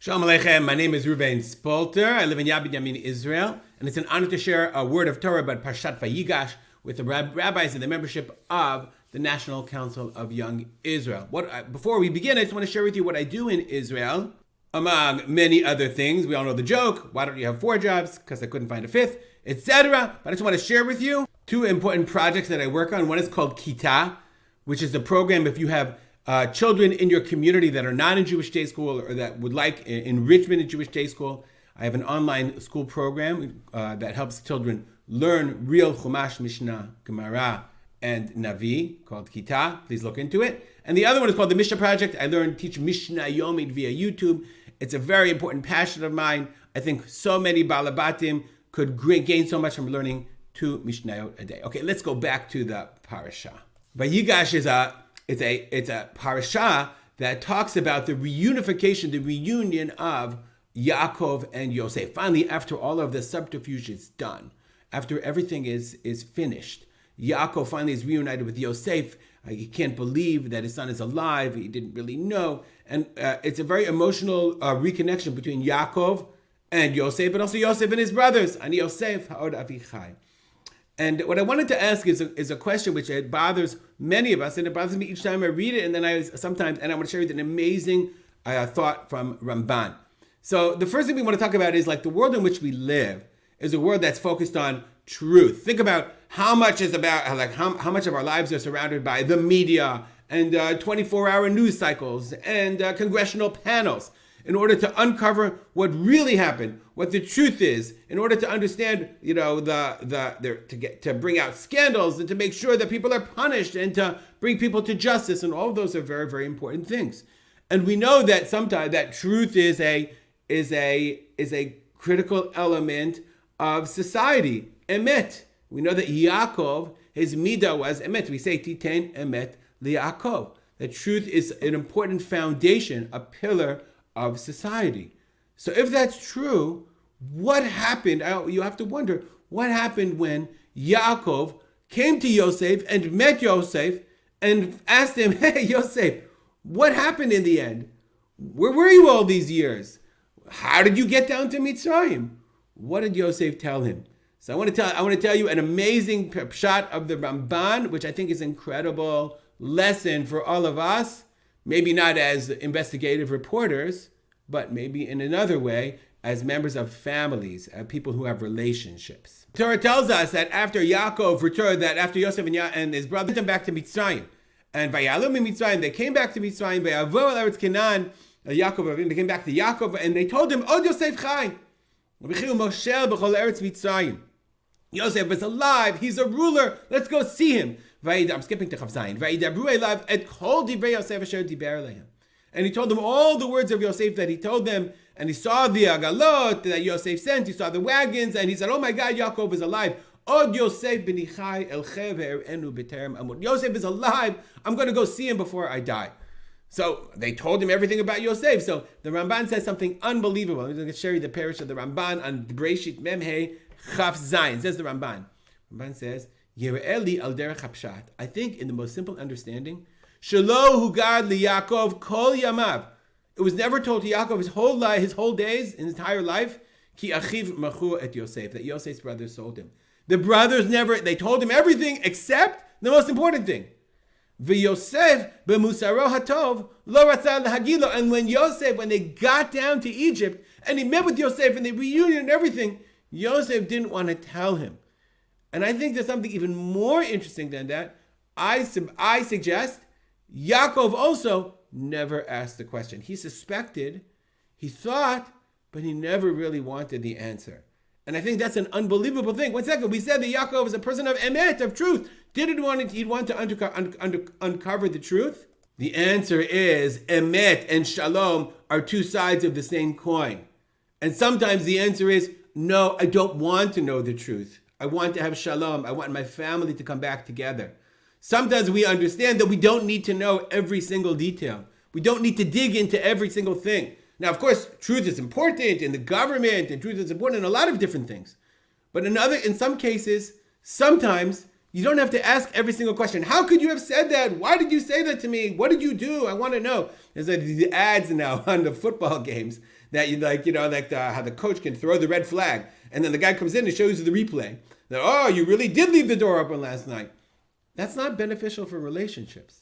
Shalom Aleichem, my name is Reuven Spolter. I live in Young Israel, and it's an honor to share a word of Torah about Parshas Vayigash with the rabbis and the membership of the National Council of Young Israel. Before we begin, I just want to share with you what I do in Israel, among many other things. We all know the joke, why don't you have 4 jobs? Because I couldn't find a 5th, etc. But I just want to share with you 2 important projects that I work on. One is called Kita, which is the program if you have children in your community that are not in Jewish day school or that would like enrichment in Jewish day school. I have an online school program that helps children learn real Chumash, Mishnah, Gemara, and Navi called Kita. Please look into it. And the other one is called the Mishnah Project. I teach Mishnah Yomid via YouTube. It's a very important passion of mine. I think so many Balabatim could gain so much from learning 2 Mishnayot a day. Okay, let's go back to the Parsha. Vayigash is a Parsha that talks about the reunification, the reunion of Yaakov and Yosef. Finally, after all of the subterfuge is done, after everything is finished, Yaakov finally is reunited with Yosef. He can't believe that his son is alive. He didn't really know. And it's a very emotional reconnection between Yaakov and Yosef, but also Yosef and his brothers. Ani Yosef ha'od avichai. And what I wanted to ask is a question which it bothers many of us, and it bothers me each time I read it, and then I want to share with you an amazing thought from Ramban. So the first thing we want to talk about is like the world in which we live is a world that's focused on truth. Think about how much of our lives are surrounded by the media and 24-hour news cycles and congressional panels in order to uncover what really happened, what the truth is, in order to understand, to bring out scandals and to make sure that people are punished and to bring people to justice, and all of those are very, very important things. And we know that sometimes that truth is a critical element of society. Emet. We know that Yaakov, his midah was emet. We say titen emet liYaakov. That truth is an important foundation, a pillar of society. So if that's true, what happened? You have to wonder, what happened when Yaakov came to Yosef and met Yosef and asked him, hey, Yosef, what happened in the end? Where were you all these years? How did you get down to Mitzrayim? What did Yosef tell him? So I want to tell you an amazing pshat of the Ramban, which I think is an incredible lesson for all of us. Maybe not as investigative reporters, but maybe in another way as members of families, people who have relationships. Torah tells us that after Yaakov returned, that after Yosef and his brother went back to Mitzrayim, and Vayalum in Mitzrayim, they came back to Mitzrayim, Vayavo el Eretz Canaan, Yaakov, they came back to Yaakov, and they told him, Od Yosef chai, V'chiu Moshel b'chol Eretz Mitzrayim. Yosef is alive, he's a ruler, let's go see him. I'm skipping to Chav Zayin. And he told them all the words of Yosef that he told them, and he saw the agalot that Yosef sent, he saw the wagons, and he said, oh my God, Yaakov is alive. Od Yosef b'nichai elchev ve'erenu b'terem amud. Yosef is alive, I'm going to go see him before I die. So they told him everything about Yosef. So the Ramban says something unbelievable. I'm going to share you the parish of the Ramban on Breshit Memhe Chav Zayin. Says the Ramban. Ramban says, I think in the most simple understanding, Shelo hugad liYaakov kol yamav. It was never told to Yaakov his whole life, his whole days, his entire life, ki achiv machu et Yosef, that Yosef's brothers sold him. The brothers they told him everything except the most important thing. V'Yosef b'musaro hatov lo ratzah lahagilo. And when they got down to Egypt and he met with Yosef and they reunited and everything, Yosef didn't want to tell him. And I think there's something even more interesting than that. I suggest Yaakov also never asked the question. He suspected, he thought, but he never really wanted the answer. And I think that's an unbelievable thing. 1 second, we said that Yaakov is a person of emet, of truth. He'd want to uncover the truth? The answer is emet and shalom are 2 sides of the same coin. And sometimes the answer is, no, I don't want to know the truth. I want to have shalom. I want my family to come back together. Sometimes we understand that we don't need to know every single detail. We don't need to dig into every single thing. Now, of course, truth is important in the government, and truth is important in a lot of different things. But in some cases, sometimes you don't have to ask every single question. How could you have said that? Why did you say that to me? What did you do? I want to know. There's the ads now on the football games that how the coach can throw the red flag, and then the guy comes in and shows you the replay. That, oh, you really did leave the door open last night. That's not beneficial for relationships.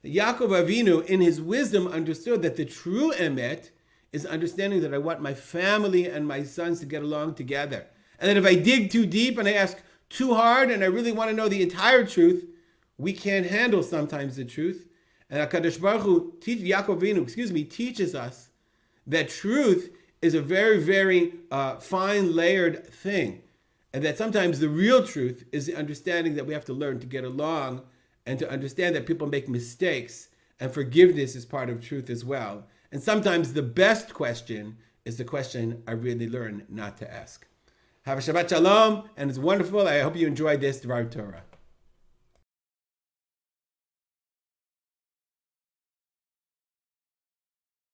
Yaakov Avinu, in his wisdom, understood that the true emet is understanding that I want my family and my sons to get along together. And that if I dig too deep and I ask too hard and I really want to know the entire truth, we can't handle sometimes the truth. And HaKadosh Baruch Hu, Yaakov Avinu, teaches us that truth is a very, very fine layered thing. And that sometimes the real truth is the understanding that we have to learn to get along and to understand that people make mistakes, and forgiveness is part of truth as well. And sometimes the best question is the question I really learn not to ask. Have a Shabbat Shalom, and it's wonderful. I hope you enjoyed this D'var Torah.